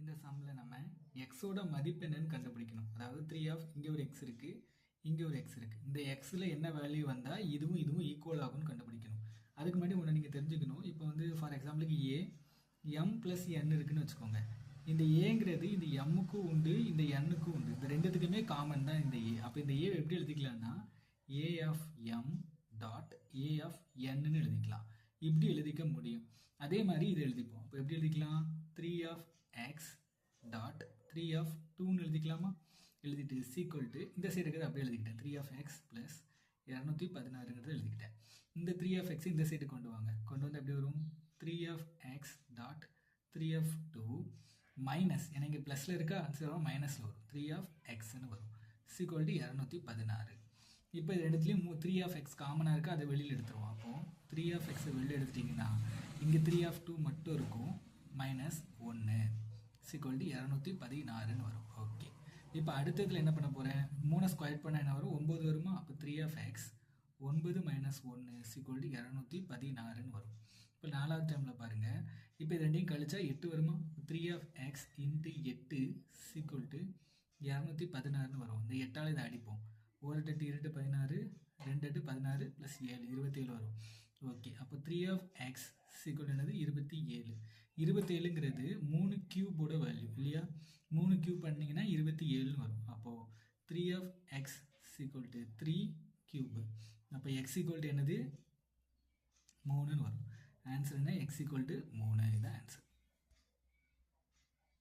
இந்த சம்மில் நம்ம எக்ஸோட மதிப்பு என்னன்னு கண்டுபிடிக்கணும். அதாவது 3 ஆஃப் இங்கே ஒரு எக்ஸ் இருக்குது, இங்கே ஒரு எக்ஸ் இருக்குது. இந்த எக்ஸில் என்ன வேல்யூ வந்தால் இதுவும் இதுவும் ஈக்குவல் ஆகும்னு கண்டுபிடிக்கணும். அதுக்கு முன்னாடி ஒன்று நீங்கள் தெரிஞ்சுக்கணும். இப்போ வந்து ஃபார் எக்ஸாம்பிளுக்கு எம் ப்ளஸ் என் இருக்குன்னு வச்சுக்கோங்க. இந்த ஏங்கிறது இந்த எம்முக்கும் உண்டு, இந்த எண்ணுக்கும் உண்டு. இந்த ரெண்டுத்துக்குமே காமன் தான் இந்த ஏ. அப்போ இந்த ஏ எப்படி எழுதிக்கலாம்னா A of M dot A of என்னு எழுதிக்கலாம். இப்படி எழுதிக்க முடியும். அதே மாதிரி இதை எழுதிப்போம். அப்போ எப்படி எழுதிக்கலாம்? 3 ஆஃப் எக்ஸ் டாட் 3 ஆஃப் 2ன்னு எழுதிக்கலாமா? எழுதிட்டு சீக்வல் டு இந்த சைடு இருக்கிறது அப்படியே எழுதிக்கிட்டேன். 3 ஆஃப் எக்ஸ் ப்ளஸ் 216 எழுதிக்கிட்டேன். இந்த 3 ஆஃப் எக்ஸ் இந்த சைடு கொண்டு வாங்க. கொண்டு வந்து எப்படி வரும்? 3 of x dot 3 of 2 minus, ஏன்னா இங்கே ப்ளஸில் இருக்கா, ஆன்சர் மைனஸில் வரும். 3 ஆஃப் எக்ஸ்ன்னு வரும். Equal to 216. இப்போ இது ரெண்டுத்துலேயும் 3 ஆஃப் எக்ஸ் காமனாக இருக்குது, அதை வெளியில் எடுத்துருவோம். அப்போது 3 ஆஃப் எக்ஸை வெளியில் எடுத்துட்டிங்கன்னா இங்கே 3 ஆஃப் 2 மட்டும் இருக்கும், மைனஸ் 1 சீக்வல் டு 216ன்னு வரும். ஓகே, இப்போ அடுத்ததில் என்ன பண்ண போகிறேன்? 3 ஸ்கொயர் பண்ணால் என்ன வரும்? 9 வருமா? அப்போ 3 of x 9 minus 1 is equal to 216ன்னு வரும். இப்போ 4வது டைமில் பாருங்கள். இப்போ இது ரெண்டையும் கழிச்சா 8 வருமா? 3 of x into 8 is equal to 216ன்னு வரும். இந்த 8ஆல் இதை அடிப்போம். 1 8 2 16, 2 8 16 ப்ளஸ் 7 27 வரும். ஓகே, அப்போ 3 ஆஃப் எக்ஸ் சீக்வல் என்னது? 27. 27ங்கிறது 3 கியூபோட வேல்யூ இல்லையா? 3 கியூப் பண்ணிங்கன்னா 27ன்னு வரும். அப்போது 3 of x equal to 3 cube. அப்போ எக்ஸ் ஈக்குவல் டு என்னது? 3ன்னு வரும். ஆன்சர் என்ன? X equal to 3. இதுதான் ஆன்சர்.